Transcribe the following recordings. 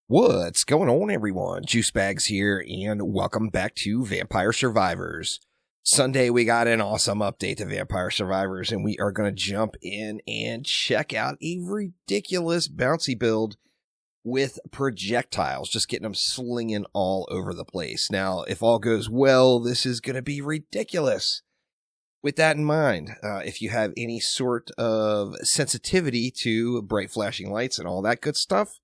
What's going on, everyone? Juicebags here, and welcome back to Vampire Survivors. Sunday, we got an awesome update to Vampire Survivors, and we are going to jump in and check out a ridiculous bouncy build with projectiles, just getting them slinging all over the place. Now, if all goes well, this is going to be ridiculous. With that in mind, if you have any sort of sensitivity to bright flashing lights and all that good stuff,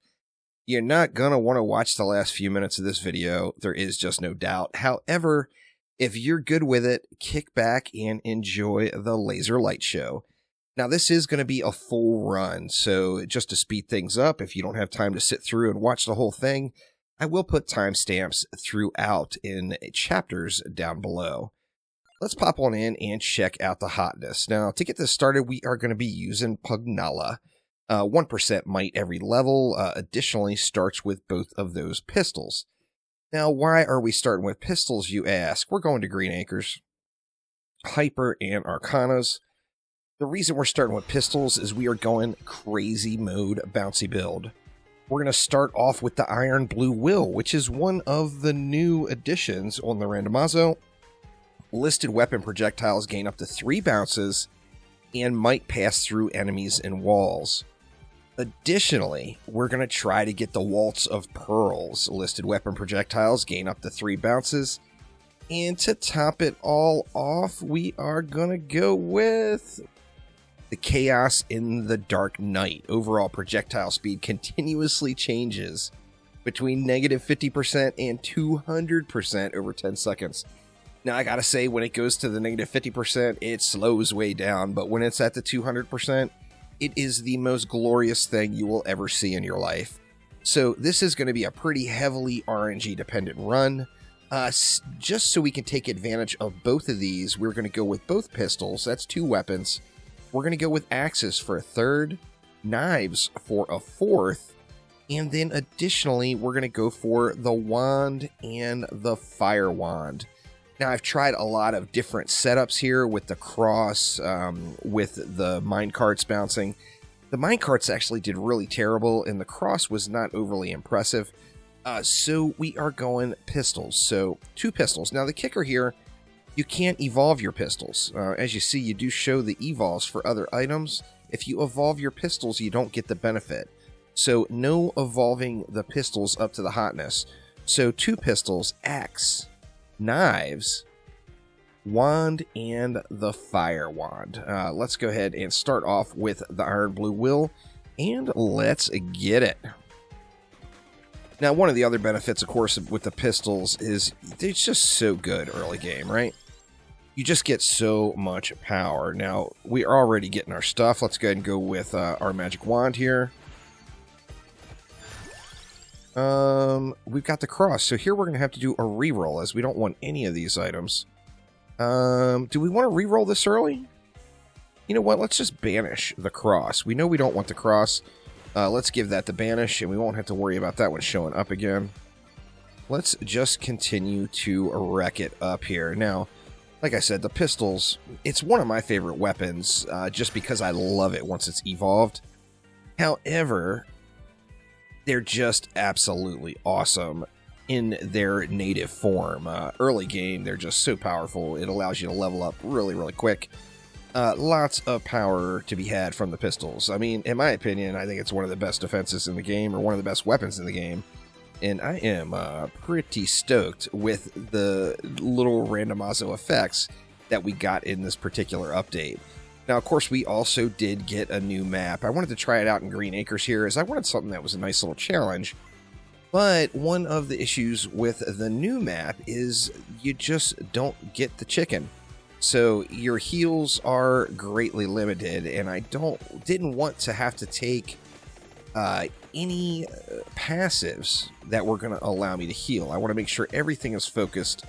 you're not going to want to watch the last few minutes of this video. There is just no doubt. However, if you're good with it, kick back and enjoy the laser light show. Now, this is going to be a full run, so just to speed things up, if you don't have time to sit through and watch the whole thing, I will put timestamps throughout in chapters down below. Let's pop on in and check out the hotness. Now, to get this started, we are going to be using Pugnala. 1% might every level, additionally starts with both of those pistols. Now, why are we starting with pistols, you ask? We're going to Green Acres, Hyper, and Arcanas. The reason we're starting with pistols is we are going crazy mode bouncy build. We're going to start off with the Iron Blue Will, which is one of the new additions on the Randomazzo. Listed weapon projectiles gain up to 3 bounces and might pass through enemies and walls. Additionally, we're going to try to get the Waltz of Pearls. Listed weapon projectiles gain up to 3 bounces. And to top it all off, we are going to go with the Chaos in the Dark Night. Overall projectile speed continuously changes between negative 50% and 200% over 10 seconds. Now, I gotta say, when it goes to the negative 50%, it slows way down, but when it's at the 200%, it is the most glorious thing you will ever see in your life. So this is going to be a pretty heavily RNG-dependent run. Just so we can take advantage of both of these, we're going to go with both pistols. That's 2 weapons. We're going to go with axes for a 3rd, knives for a 4th, and then additionally, we're going to go for the wand and the fire wand. Now, I've tried a lot of different setups here with the cross, with the minecarts bouncing. The minecarts actually did really terrible, and the cross was not overly impressive. So we are going pistols. So 2 pistols. Now, the kicker here, you can't evolve your pistols. As you see, you do show the evols for other items. If you evolve your pistols, you don't get the benefit. So no evolving the pistols up to the hotness. So 2 pistols, axe, knives, wand, and the fire wand. Let's go ahead and start off with the Iron Blue Will, and let's get it. Now, one of the other benefits, of course, with the pistols is it's just so good early game, right? You just get so much power. Now, we are already getting our stuff. Let's go ahead and go with our magic wand here. We've got the cross, so here we're going to have to do a reroll, as we don't want any of these items. Do we want to reroll this early? You know what, let's just banish the cross. We know we don't want the cross. Let's give that the banish, and we won't have to worry about that one showing up again. Let's just continue to wreck it up here. Now, like I said, the pistols, it's one of my favorite weapons, just because I love it once it's evolved. However, they're just absolutely awesome in their native form. Early game, they're just so powerful. It allows you to level up really, really quick. Lots of power to be had from the pistols. I mean, in my opinion, I think it's one of the best defenses in the game, or one of the best weapons in the game. And I am pretty stoked with the little randomazzo effects that we got in this particular update. Now, of course, we also did get a new map. I wanted to try it out in Green Acres here, as I wanted something that was a nice little challenge. But one of the issues with the new map is you just don't get the chicken. So your heals are greatly limited, and I didn't want to have to take any passives that were going to allow me to heal. I want to make sure everything is focused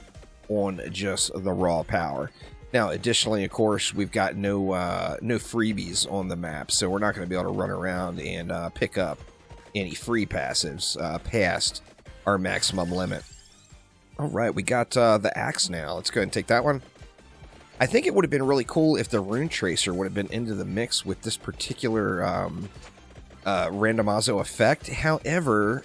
on just the raw power. Now, additionally, of course, we've got no freebies on the map, so we're not going to be able to run around and pick up any free passives past our maximum limit. All right, we got the axe now. Let's go ahead and take that one. I think it would have been really cool if the Rune Tracer would have been into the mix with this particular Randomazzo effect. However,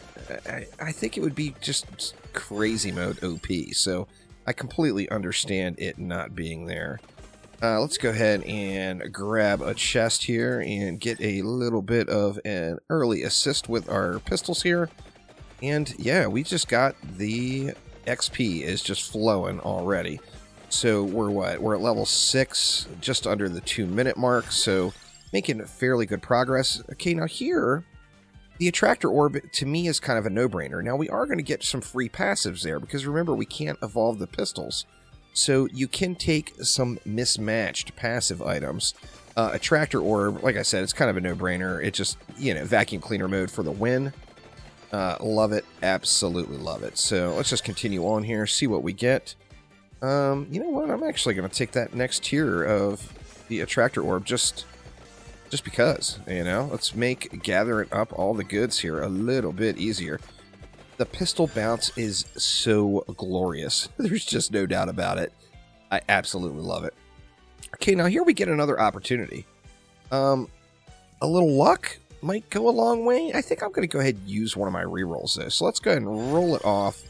I think it would be just crazy mode OP, so I completely understand it not being there. Let's go ahead and grab a chest here and get a little bit of an early assist with our pistols here. And yeah, we just got the XP is just flowing already. So we're what? We're at level 6, just under the 2-minute mark, so making fairly good progress. Okay, now here, the Attractor Orb to me is kind of a no-brainer. Now we are going to get some free passives there, because remember, we can't evolve the pistols. So you can take some mismatched passive items. Attractor Orb, like I said, it's kind of a no-brainer. It just, vacuum cleaner mode for the win. Love it. Absolutely love it. So let's just continue on here, see what we get. You know what? I'm actually going to take that next tier of the Attractor Orb just because, Let's make gathering up all the goods here a little bit easier. The pistol bounce is so glorious. There's just no doubt about it. I absolutely love it. Okay, now here we get another opportunity. A little luck might go a long way. I think I'm going to go ahead and use one of my rerolls though. So let's go ahead and roll it off.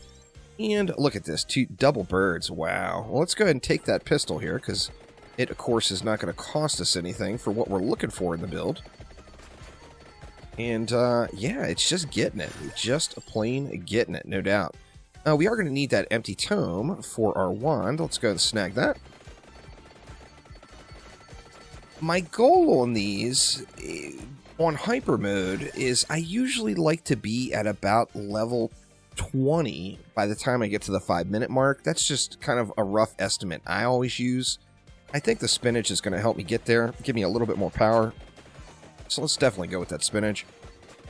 And look at this, 2 double birds. Wow. Well, let's go ahead and take that pistol here, because it, of course, is not going to cost us anything for what we're looking for in the build. And, yeah, it's just getting it. Just plain getting it, no doubt. We are going to need that empty tome for our wand. Let's go ahead and snag that. My goal on these, on hyper mode, is I usually like to be at about level 20 by the time I get to the 5-minute mark. That's just kind of a rough estimate I always use. I think the spinach is going to help me get there, give me a little bit more power. So let's definitely go with that spinach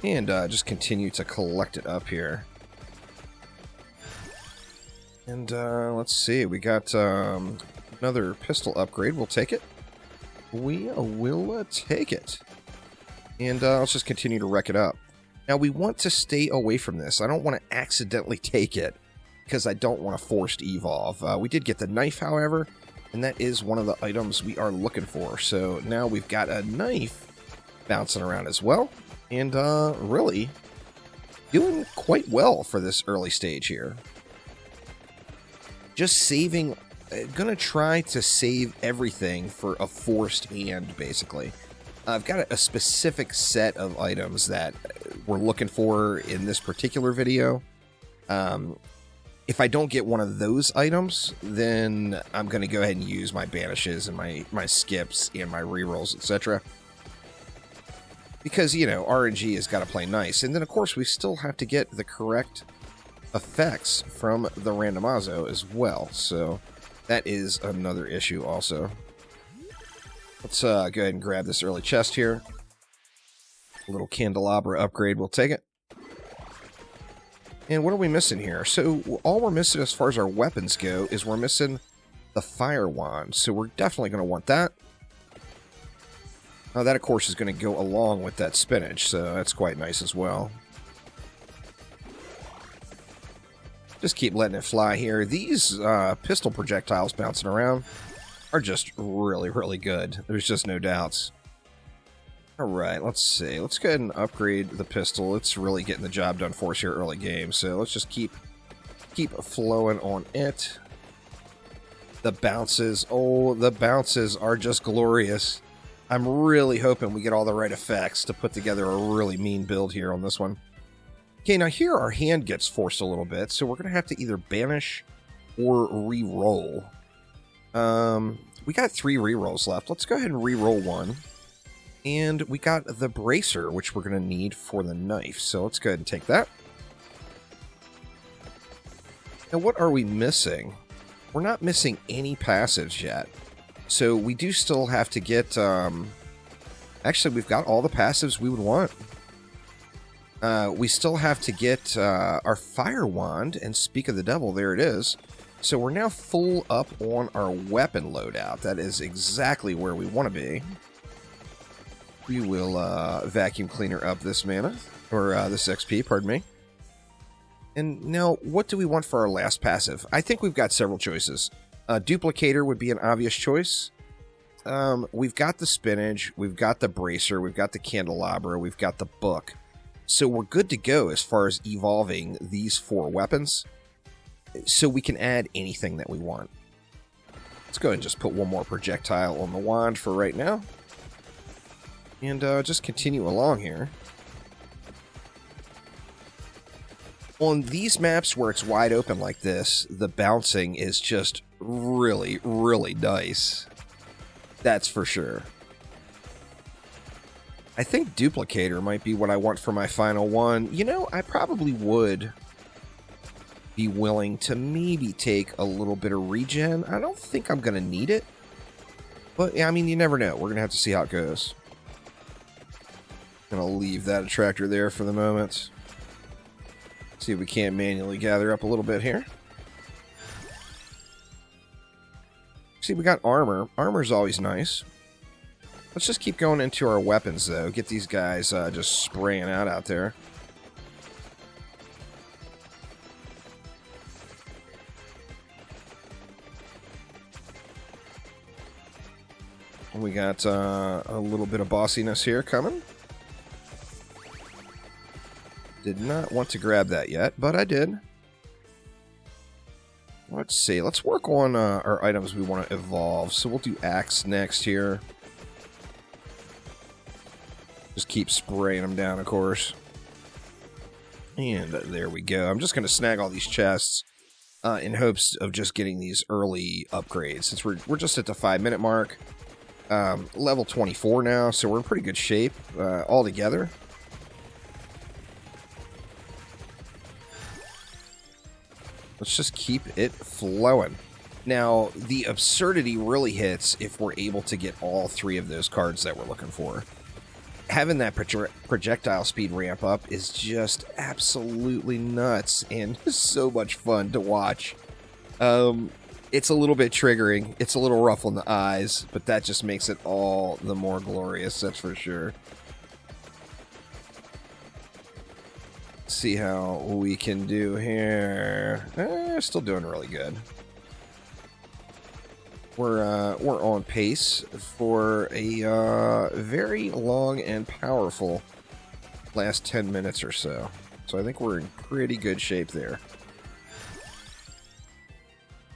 and just continue to collect it up here. And let's see, we got another pistol upgrade. We'll take it. We will take it. And let's just continue to wreck it up. Now, we want to stay away from this. I don't want to accidentally take it, because I don't want to forced evolve. We did get the knife, however, and that is one of the items we are looking for. So now we've got a knife bouncing around as well, and really doing quite well for this early stage here. Just saving, gonna try to save everything for a forced hand, basically. I've got a specific set of items that we're looking for in this particular video. If I don't get one of those items, then I'm going to go ahead and use my banishes and my skips and my rerolls, etc. Because, RNG has got to play nice. And then, of course, we still have to get the correct effects from the Randomazzo as well. So that is another issue also. Let's go ahead and grab this early chest here. A little candelabra upgrade, we'll take it. And what are we missing here? So all we're missing as far as our weapons go is we're missing the fire wand. So we're definitely going to want that. Now that, of course, is going to go along with that spinach, so that's quite nice as well. Just keep letting it fly here. These pistol projectiles bouncing around are just really, really good. There's just no doubts. Alright, let's see. Let's go ahead and upgrade the pistol. It's really getting the job done for us here early game, so let's just keep flowing on it. The bounces, oh, the bounces are just glorious. I'm really hoping we get all the right effects to put together a really mean build here on this one. Okay, now here our hand gets forced a little bit, so we're going to have to either banish or re-roll. We got 3 re-rolls left. Let's go ahead and re-roll one. And we got the bracer, which we're going to need for the knife. So let's go ahead and take that. Now, what are we missing? We're not missing any passives yet. So we do still have to get... Actually, we've got all the passives we would want. We still have to get our fire wand, and speak of the devil, there it is. So we're now full up on our weapon loadout. That is exactly where we want to be. We will vacuum cleaner up this mana, or this XP, pardon me. And now, what do we want for our last passive? I think we've got several choices. Duplicator would be an obvious choice. We've got the spinach, we've got the bracer, we've got the candelabra, we've got the book. So we're good to go as far as evolving these 4 weapons. So we can add anything that we want. Let's go ahead and just put one more projectile on the wand for right now. And just continue along here. On these maps where it's wide open like this, the bouncing is just really, really nice. That's for sure. I think Duplicator might be what I want for my final one. You know, I probably would be willing to maybe take a little bit of regen. I don't think I'm going to need it. But, I mean, you never know. We're going to have to see how it goes. Going to leave that attractor there for the moment. See if we can't manually gather up a little bit here. See, we got armor. Armor's always nice. Let's just keep going into our weapons, though. Get these guys just spraying out there. We got a little bit of bossiness here coming. Did not want to grab that yet, but I did. Let's see. Let's work on our items we want to evolve. So we'll do Axe next here. Just keep spraying them down, of course. And there we go. I'm just going to snag all these chests in hopes of just getting these early upgrades. Since we're just at the 5-minute mark. Level 24 now, so we're in pretty good shape all together. Let's just keep it flowing. Now, the absurdity really hits if we're able to get all 3 of those cards that we're looking for. Having that projectile speed ramp up is just absolutely nuts and so much fun to watch. It's a little bit triggering. It's a little rough on the eyes, but that just makes it all the more glorious, that's for sure. See how we can do here. Still doing really good. We're on pace for a very long and powerful last 10 minutes or so. So I think we're in pretty good shape there.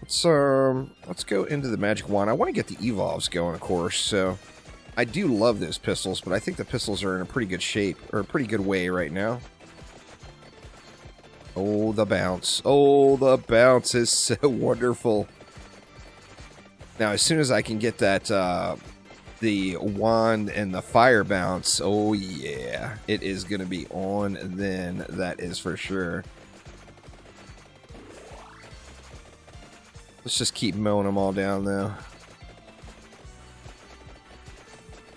Let's go into the magic wand. I want to get the evolves going, of course. So I do love those pistols, but I think the pistols are in a pretty good shape, or a pretty good way right now. Oh, the bounce. Oh, the bounce is so wonderful. Now, as soon as I can get that, the wand and the fire bounce, oh yeah, it is going to be on then, that is for sure. Let's just keep mowing them all down, though.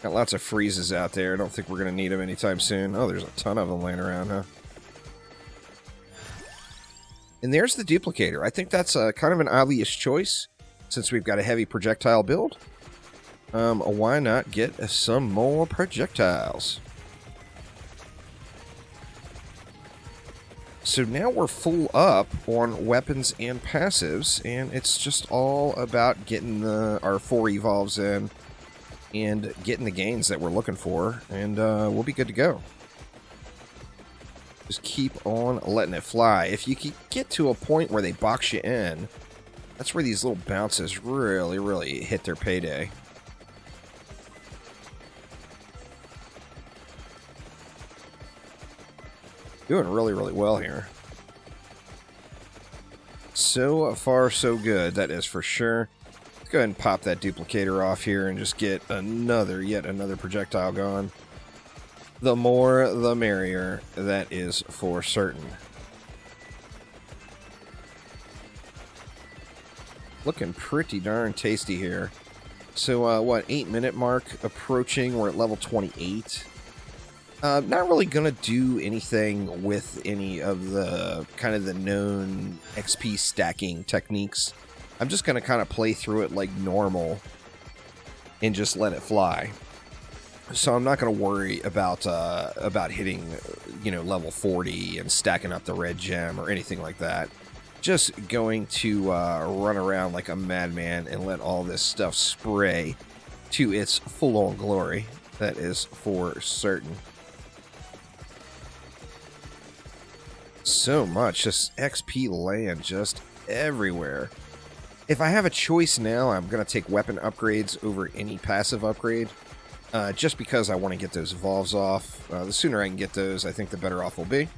Got lots of freezes out there. I don't think we're going to need them anytime soon. Oh, there's a ton of them laying around, huh? And there's the duplicator. I think that's kind of an obvious choice, since we've got a heavy projectile build. Why not get some more projectiles? So now we're full up on weapons and passives, and it's just all about getting our 4 evolves in and getting the gains that we're looking for, and we'll be good to go. Just keep on letting it fly. If you can get to a point where they box you in, that's where these little bounces really, really hit their payday. Doing really, really well here. So far, so good. That is for sure. Let's go ahead and pop that duplicator off here and just get yet another projectile going. The more, the merrier. That is for certain. Looking pretty darn tasty here. So, what, 8-minute mark approaching. We're at level 28. Not really going to do anything with any of the kind of the known XP stacking techniques. I'm just going to kind of play through it like normal and just let it fly. So I'm not going to worry about hitting, level 40 and stacking up the red gem or anything like that. Just going to run around like a madman and let all this stuff spray to its full-on glory. That is for certain. So much, just XP land just everywhere. If I have a choice now, I'm going to take weapon upgrades over any passive upgrade. Just because I want to get those evolves off. The sooner I can get those, I think the better off we'll be.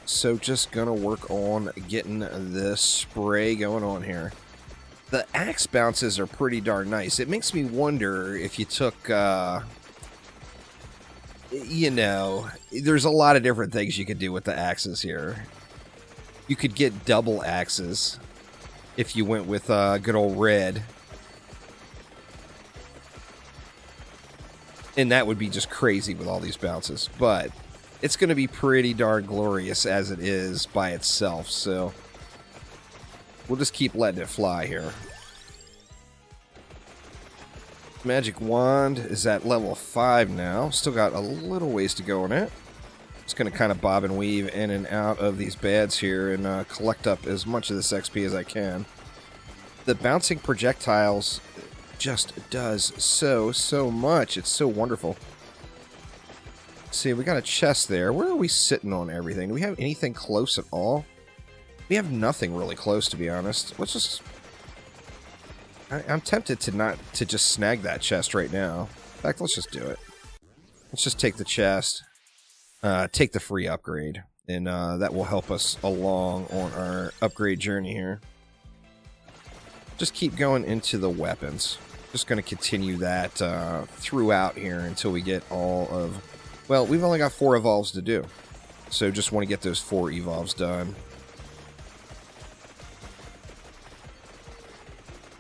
So just going to work on getting this spray going on here. The axe bounces are pretty darn nice. It makes me wonder if you took... you know, there's a lot of different things you could do with the axes here. You could get double axes if you went with good old red. And that would be just crazy with all these bounces. But it's going to be pretty darn glorious as it is by itself. So we'll just keep letting it fly here. Magic wand is at level 5 now. Still got a little ways to go on it. Just going to kind of bob and weave in and out of these bads here and collect up as much of this XP as I can. The bouncing projectiles just does so much. It's so wonderful. Let's see, we got a chest there. Where are we sitting on everything? Do we have anything close at all? We have nothing really close, to be honest. Let's just... I'm tempted to just snag that chest right now. In fact, let's just do it. Let's just take the chest. Take the free upgrade. And that will help us along on our upgrade journey here. Just keep going into the weapons. Just going to continue that throughout here until we get all of... Well, we've only got 4 evolves to do. So just want to get those 4 evolves done.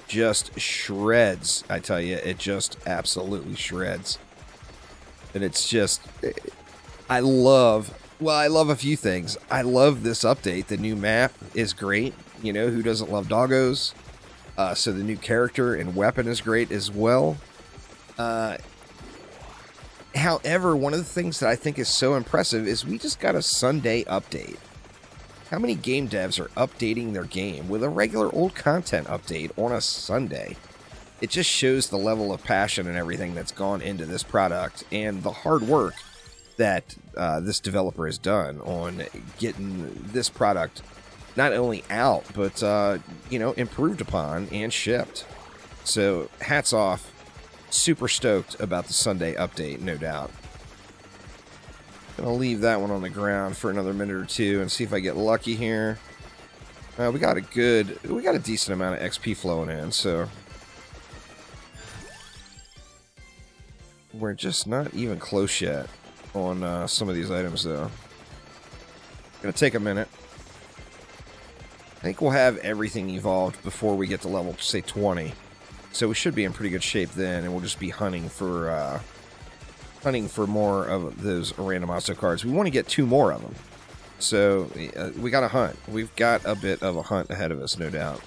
Just shreds, I tell you. It just absolutely shreds. And it's just... I love a few things. I love this update. The new map is great. You know, who doesn't love doggos? So the new character and weapon is great as well. However, one of the things that I think is so impressive is we just got a Sunday update. How many game devs are updating their game with a regular old content update on a Sunday? It just shows the level of passion and everything that's gone into this product and the hard work that this developer has done on getting this product not only out, but, you know, improved upon and shipped. So, hats off. Super stoked about the Sunday update, no doubt. Gonna leave that one on the ground for another minute or two and see if I get lucky here. We got a decent amount of XP flowing in, so we're just not even close yet on some of these items, though. Gonna take a minute. I think we'll have everything evolved before we get to level, say, 20. So we should be in pretty good shape then, and we'll just be hunting for more of those Randomazzo cards. We want to get 2 more of them. So we got to hunt. We've got a bit of a hunt ahead of us, no doubt.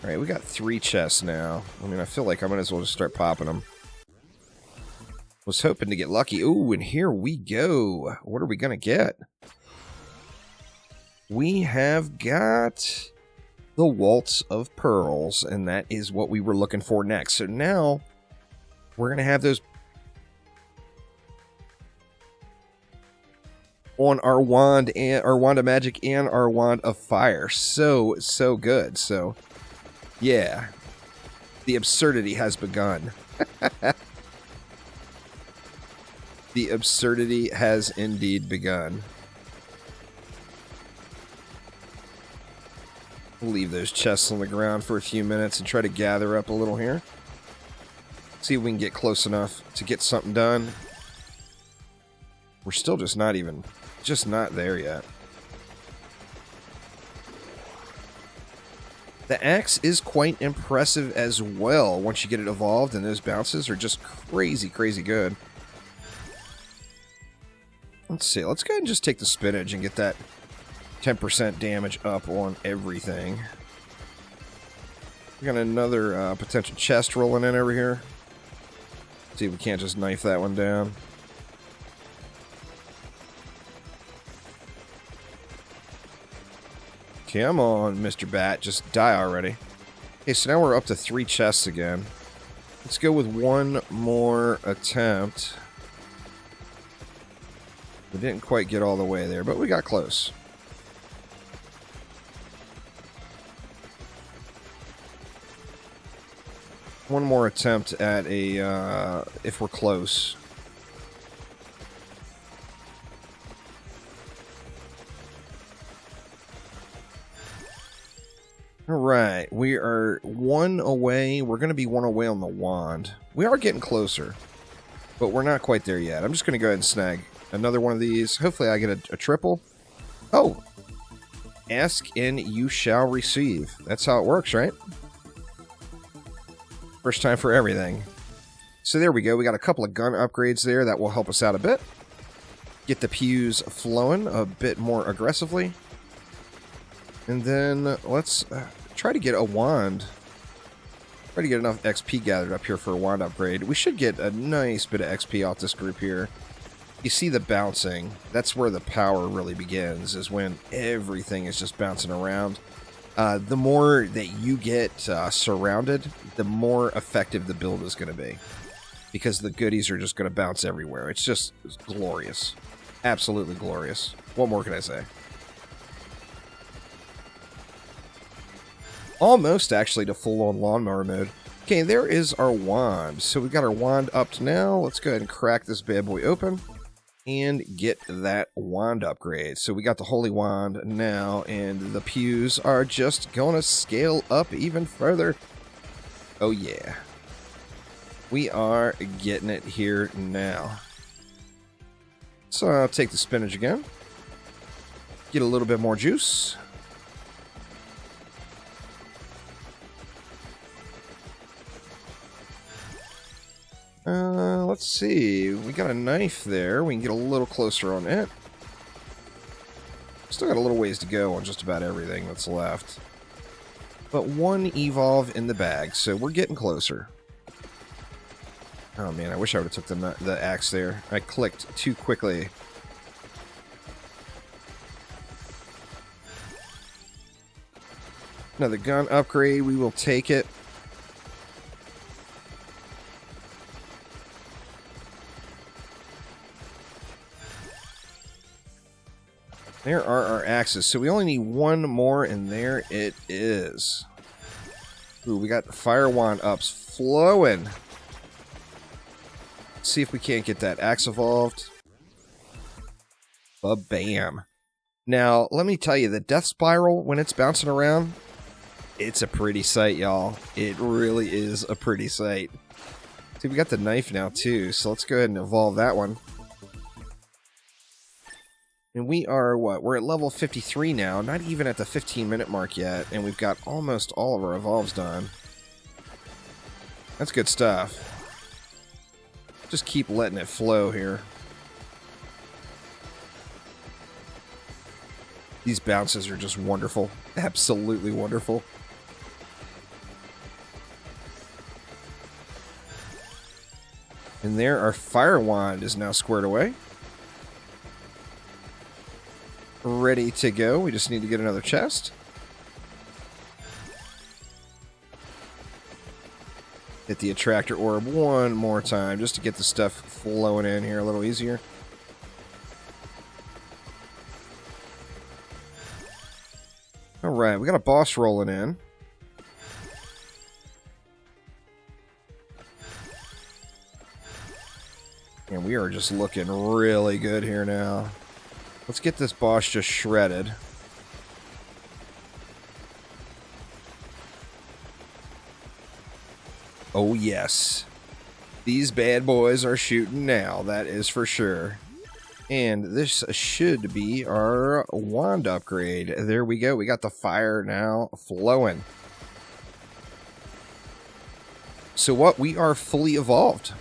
All right, we got 3 chests now. I mean, I feel like I might as well just start popping them. Was hoping to get lucky. Ooh, and here we go. What are we going to get? We have got the Waltz of Pearls, and that is what we were looking for next. So now we're going to have those on our wand and our wand of magic and our wand of fire. So good. So yeah, the absurdity has begun. The absurdity has indeed begun. We'll leave those chests on the ground for a few minutes and try to gather up a little here. See if we can get close enough to get something done. We're still just not there yet. The axe is quite impressive as well once you get it evolved, and those bounces are just crazy good. Let's see, let's go ahead and just take the spinach and get that 10% damage up on everything. We got another potential chest rolling in over here. See if we can't just knife that one down. Come on, Mr. Bat, just die already. Okay, so now we're up to 3 chests again. Let's go with one more attempt. We didn't quite get all the way there, but we got close. One more attempt at a, if we're close. Alright, we are one away. We're going to be one away on the wand. We are getting closer, but we're not quite there yet. I'm just going to go ahead and snag another one of these. Hopefully I get a triple. Oh! Ask and you shall receive. That's how it works, right? First time for everything. So there we go. We got a couple of gun upgrades there. That will help us out a bit. Get the pews flowing a bit more aggressively. And then let's try to get a wand. Try to get enough XP gathered up here for a wand upgrade. We should get a nice bit of XP off this group here. You see the bouncing. That's where the power really begins, is when everything is just bouncing around. The more that you get surrounded, the more effective the build is going to be. Because the goodies are just going to bounce everywhere. It's just glorious. Absolutely glorious. What more can I say? Almost, actually, to full-on lawnmower mode. Okay, there is our wand. So we've got our wand up to now. Let's go ahead and crack this bad boy open and get that wand upgrade. So we got the holy wand now, and the pews are just going to scale up even further. Oh, yeah. We are getting it here now. So I'll take the spinach again. Get a little bit more juice. Let's see. We got a knife there. We can get a little closer on it. Still got a little ways to go on just about everything that's left. But one evolve in the bag, so we're getting closer. Oh man, I wish I would have took the axe there. I clicked too quickly. Another gun upgrade. We will take it. There are our axes. So we only need one more, and there it is. Ooh, we got fire wand ups flowing. Let's see if we can't get that axe evolved. Ba-bam. Now, let me tell you, the death spiral, when it's bouncing around, it's a pretty sight, y'all. It really is a pretty sight. See, we got the knife now, too, so let's go ahead and evolve that one. And we are, what? We're at level 53 now, not even at the 15-minute mark yet, and we've got almost all of our evolves done. That's good stuff. Just keep letting it flow here. These bounces are just wonderful. Absolutely wonderful. And there, our fire wand is now squared away. Ready to go. We just need to get another chest. Hit the attractor orb one more time just to get the stuff flowing in here a little easier. Alright, we got a boss rolling in. And we are just looking really good here now. Let's get this boss just shredded. Oh yes. These bad boys are shooting now, that is for sure. And this should be our wand upgrade. There we go, we got the fire now flowing. So what? We are fully evolved.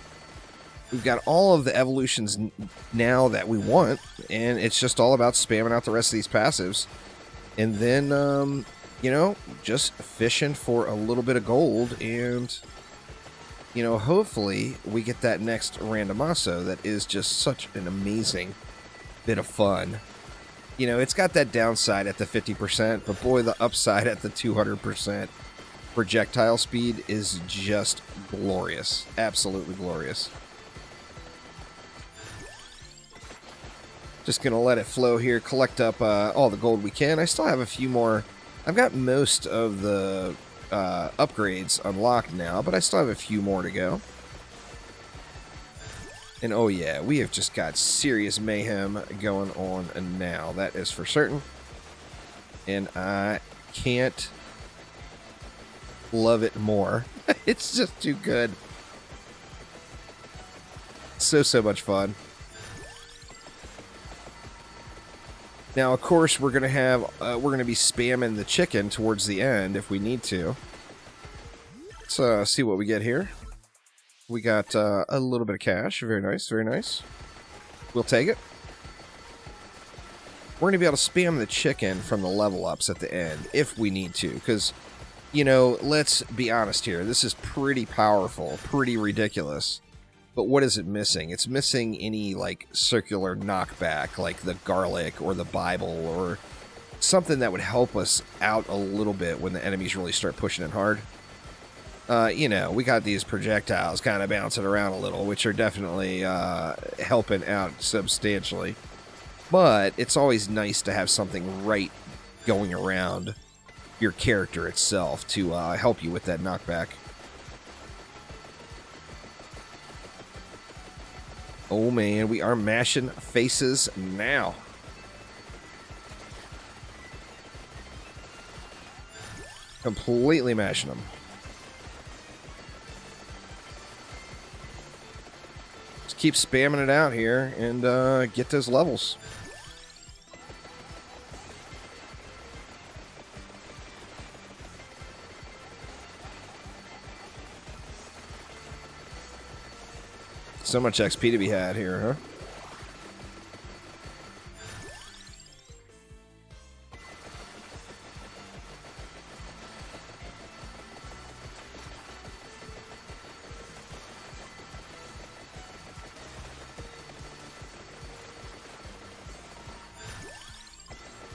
We've got all of the evolutions now that we want, and it's just all about spamming out the rest of these passives. And then, you know, just fishing for a little bit of gold, and, you know, hopefully we get that next Randomazzo that is just such an amazing bit of fun. You know, it's got that downside at the 50%, but boy, the upside at the 200% projectile speed is just glorious. Absolutely glorious. Just gonna let it flow here, collect up all the gold we can. I still have a few more. I've got most of the upgrades unlocked now, but I still have a few more to go. And oh yeah, we have just got serious mayhem going on now. That is for certain. And I can't love it more. It's just too good. So much fun. Now, of course, we're gonna be spamming the chicken towards the end if we need to. Let's see what we get here. We got a little bit of cash. Very nice, very nice. We'll take it. We're gonna be able to spam the chicken from the level ups at the end if we need to, because, you know, let's be honest here. This is pretty powerful, pretty ridiculous. But what is it missing? It's missing any, like, circular knockback, like the garlic or the Bible or something that would help us out a little bit when the enemies really start pushing it hard. You know, we got these projectiles kind of bouncing around a little, which are definitely helping out substantially. But it's always nice to have something right going around your character itself to help you with that knockback. Oh man, we are mashing faces now. Completely mashing them. Just keep spamming it out here and get those levels. So much XP to be had here, huh?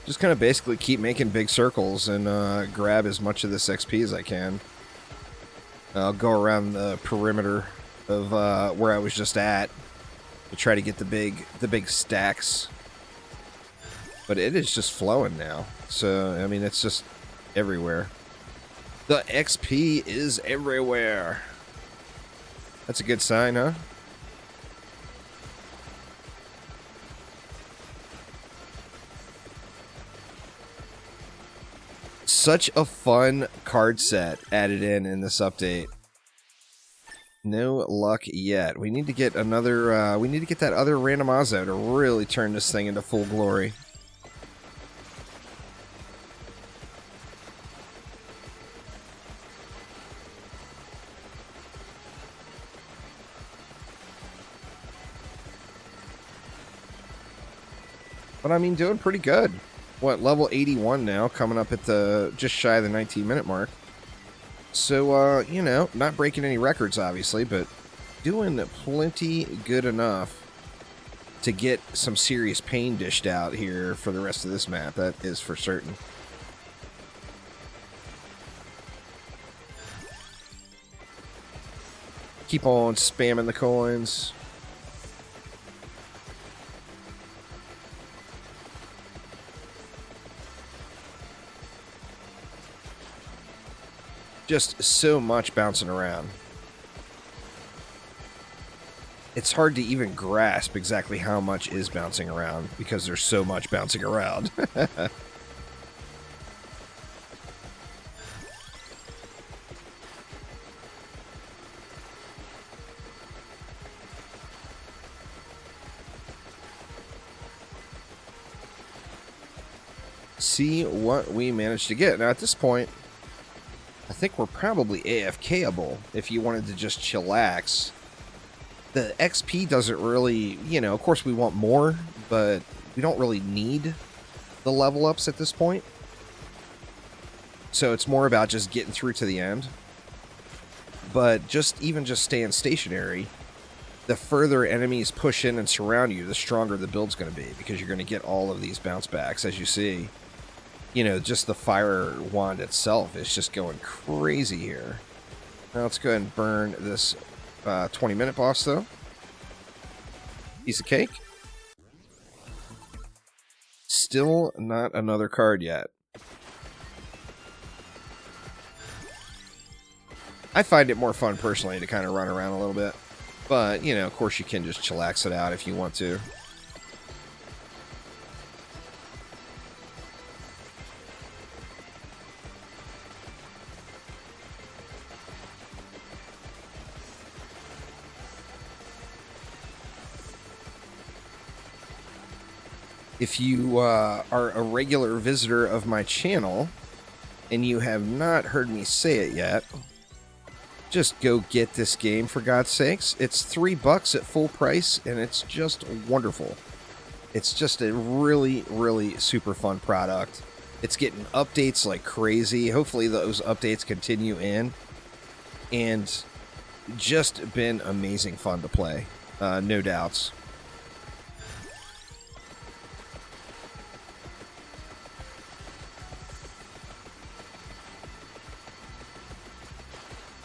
Just kind of basically keep making big circles and grab as much of this XP as I can. I'll go around the perimeter of where I was just at to try to get the big stacks. But it is just flowing now. So, I mean, it's just everywhere. The XP is everywhere. That's a good sign, huh? Such a fun card set added in this update. No luck yet. We need to get another, we need to get that other Randomazzo to really turn this thing into full glory. But I mean, doing pretty good. What, level 81 now, coming up at the, just shy of the 19-minute mark. So, you know, not breaking any records, obviously, but doing plenty good enough to get some serious pain dished out here for the rest of this map. That is for certain. Keep on spamming the coins. Just so much bouncing around. It's hard to even grasp exactly how much is bouncing around because there's so much bouncing around. See what we managed to get. Now at this point, I think we're probably AFK-able if you wanted to just chillax. The XP doesn't really, you know, of course we want more, but we don't really need the level ups at this point. So it's more about just getting through to the end. But even just staying stationary, the further enemies push in and surround you, the stronger the build's going to be, because you're going to get all of these bounce backs, as you see. You know, just the fire wand itself is just going crazy here. Now let's go ahead and burn this 20-minute boss, though. Piece of cake. still not another card yet. I find it more fun personally to kind of run around a little bit. But, you know, of course you can just chillax it out if you want to. If you are a regular visitor of my channel and you have not heard me say it yet, just go get this game, for God's sakes. It's $3 at full price, and it's just wonderful. It's just a really, really super fun product. It's getting updates like crazy. Hopefully those updates continue in. And just been amazing fun to play. No doubts.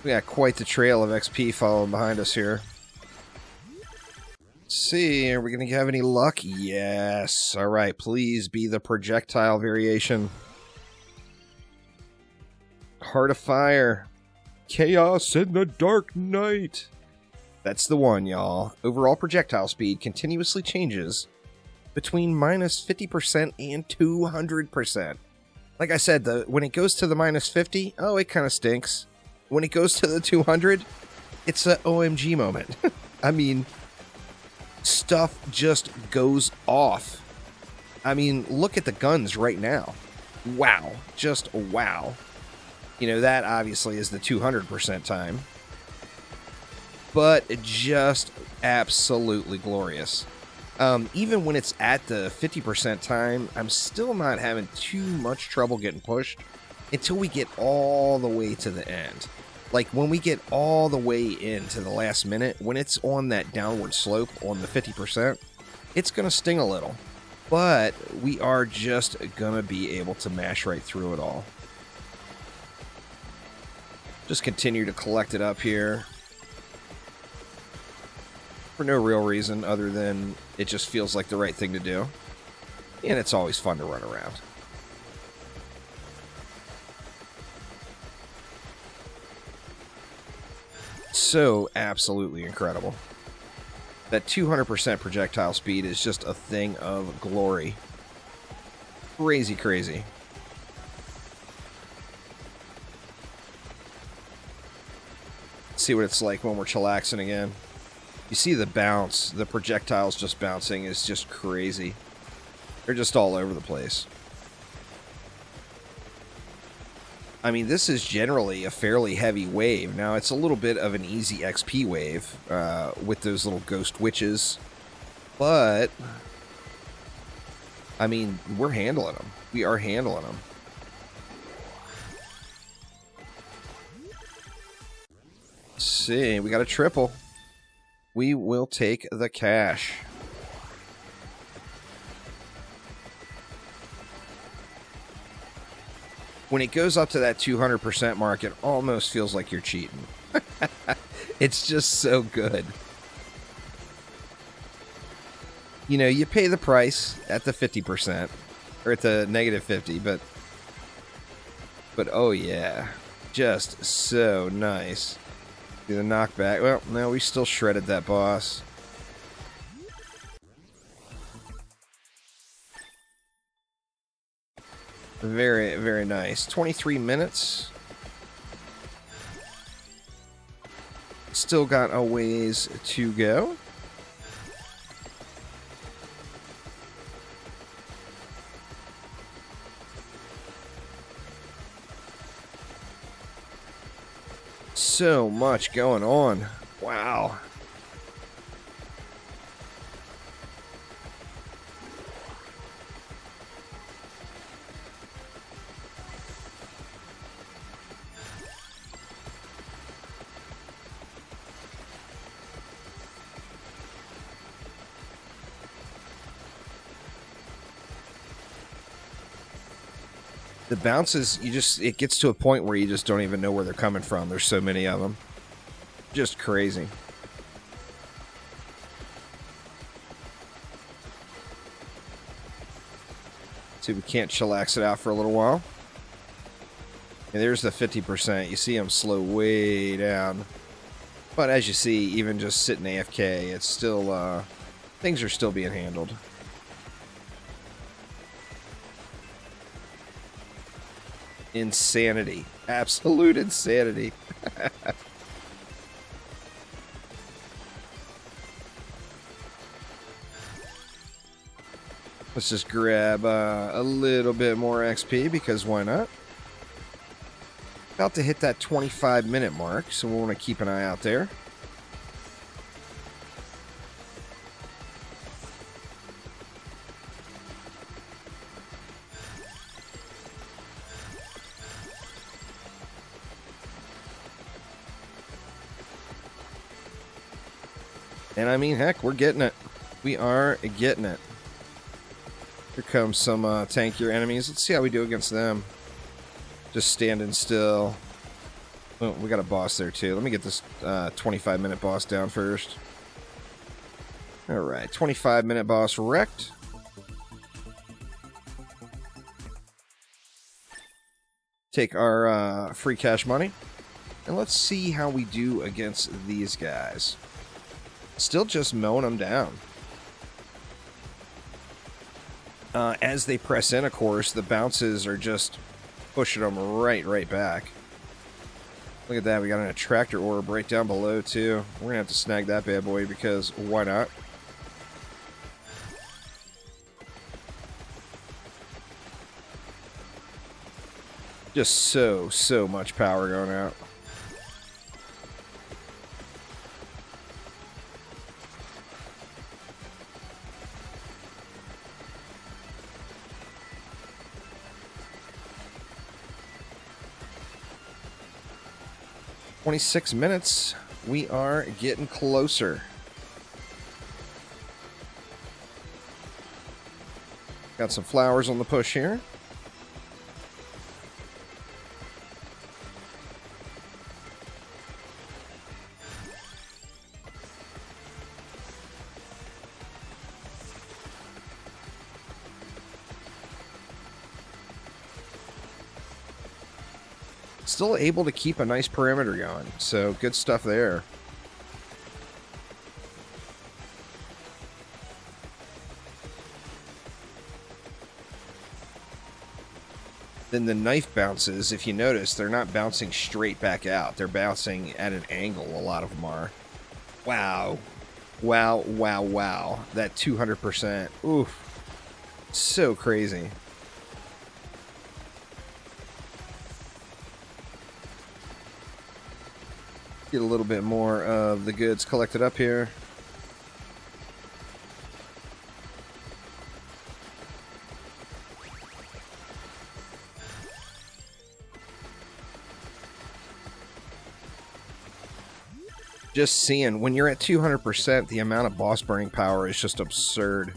We got quite the trail of XP following behind us here. Let's see, are we going to have any luck? Yes. All right, please be the projectile variation. Heart of Fire. Chaos in the Dark Night. That's the one, y'all. Overall projectile speed continuously changes between minus 50% and 200%. Like I said, when it goes to the minus 50, oh, it kind of stinks. When it goes to the 200, it's an OMG moment. I mean, stuff just goes off. I mean, look at the guns right now. Wow. Just wow. You know, that obviously is the 200% time. But just absolutely glorious. Even when it's at the 50% time, I'm still not having too much trouble getting pushed until we get all the way to the end. Like, when we get all the way into the last minute, when it's on that downward slope on the 50%, it's going to sting a little. But we are just going to be able to mash right through it all. Just continue to collect it up here. For no real reason other than it just feels like the right thing to do. And it's always fun to run around. So absolutely incredible. That 200% projectile speed is just a thing of glory. Crazy, crazy. See what it's like when we're chillaxing again. You see the bounce, the projectiles just bouncing is just crazy. They're just all over the place. I mean, this is generally a fairly heavy wave. Now, it's a little bit of an easy XP wave with those little ghost witches. But, I mean, we're handling them. We are handling them. Let's see, we got a triple. We will take the cash. When it goes up to that 200% mark, it almost feels like you're cheating. It's just so good. You know, you pay the price at the 50%, or at the negative 50, but oh yeah, just so nice. Do the knockback. Well, no, we still shredded that boss. Very, very nice. 23 minutes. Still got a ways to go. So much going on. Wow. The bounces, it gets to a point where you just don't even know where they're coming from. There's so many of them. Just crazy. See if we can't chillax it out for a little while. And there's the 50%. You see them slow way down. But as you see, even just sitting AFK, it's still, things are still being handled. Insanity. Absolute insanity. Let's just grab a little bit more XP, because why not? About to hit that 25-minute mark, so we'll want to keep an eye out there. And I mean, heck, we're getting it. We are getting it. Here comes some tankier enemies. Let's see how we do against them. Just standing still. Oh, we got a boss there too. Let me get this 25-minute boss down first. Alright, 25-minute boss wrecked. Take our free cash money. And let's see how we do against these guys. Still just mowing them down. As they press in, of course, the bounces are just pushing them right back. Look at that, we got an attractor orb right down below, too. We're going to have to snag that bad boy, because why not? Just so much power going out. "26 minutes. We are getting closer." Got some flowers on the push here. Still able to keep a nice perimeter going, so good stuff there. Then the knife bounces, if you notice, they're not bouncing straight back out. They're bouncing at an angle, a lot of them are. Wow. Wow. That 200%. Oof. So crazy. Get a little bit more of the goods collected up here. Just seeing, when you're at 200%, the amount of boss burning power is just absurd.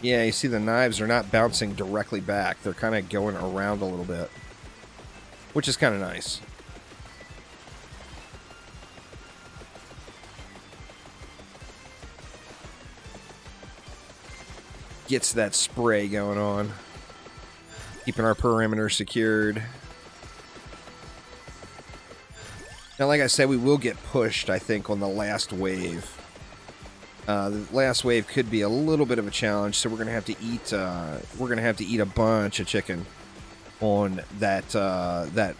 Yeah, you see the knives are not bouncing directly back. They're kind of going around a little bit, which is kind of nice. Gets that spray going on. Keeping our perimeter secured. Now, like I said, we will get pushed, I think, on the last wave. The last wave could be a little bit of a challenge, so we're gonna have to eat. We're gonna have to eat a bunch of chicken on that that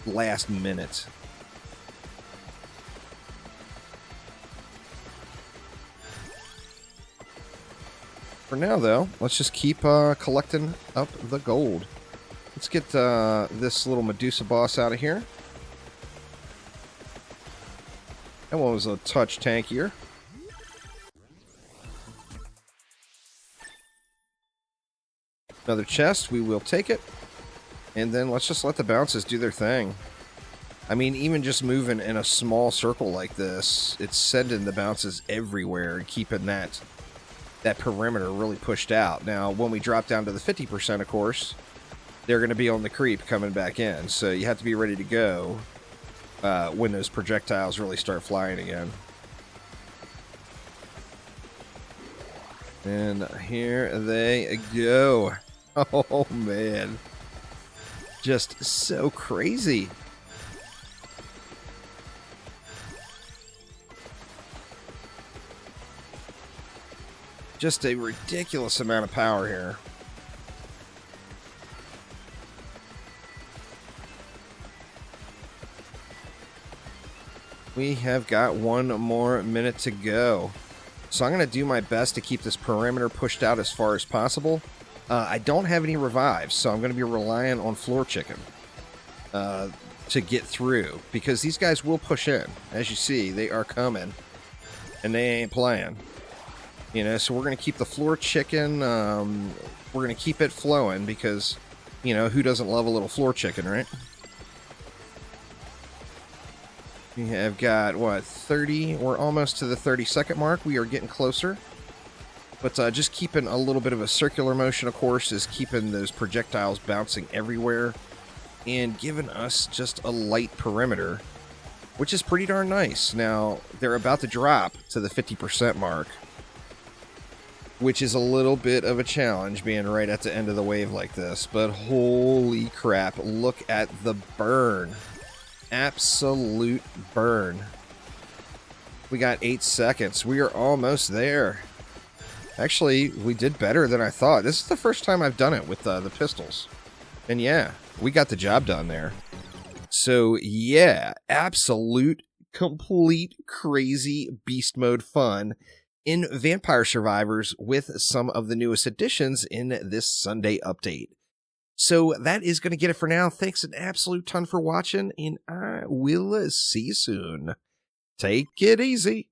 last minute. For now, though, let's just keep collecting up the gold. Let's get this little Medusa boss out of here. That one was a touch tankier. Another chest, we will take it. And then let's just let the bounces do their thing. I mean, even just moving in a small circle like this, it's sending the bounces everywhere and keeping that perimeter really pushed out. Now, when we drop down to the 50%, of course, they're going to be on the creep coming back in. So you have to be ready to go when those projectiles really start flying again. And here they go. Oh, man. Just so crazy. Just a ridiculous amount of power here. We have got 1 more minute to go. So I'm going to do my best to keep this perimeter pushed out as far as possible. I don't have any revives, so I'm going to be relying on floor chicken to get through. Because these guys will push in. As you see, they are coming. And they ain't playing. You know, so we're going to keep the floor chicken, we're going to keep it flowing because, you know, who doesn't love a little floor chicken, right? We have got, what, 30? We're almost to the 30-second mark. We are getting closer. But just keeping a little bit of a circular motion, of course, is keeping those projectiles bouncing everywhere and giving us just a light perimeter, which is pretty darn nice. Now, they're about to drop to the 50% mark, which is a little bit of a challenge being right at the end of the wave like this. But holy crap, look at the burn. Absolute burn. We got 8 seconds. We are almost there. Actually, we did better than I thought. This is the first time I've done it with the pistols. And yeah, we got the job done there. So yeah, absolute, complete, crazy beast mode fun in Vampire Survivors with some of the newest additions in this Sunday update. So that is going to get it for now. Thanks an absolute ton for watching, and I will see you soon. Take it easy.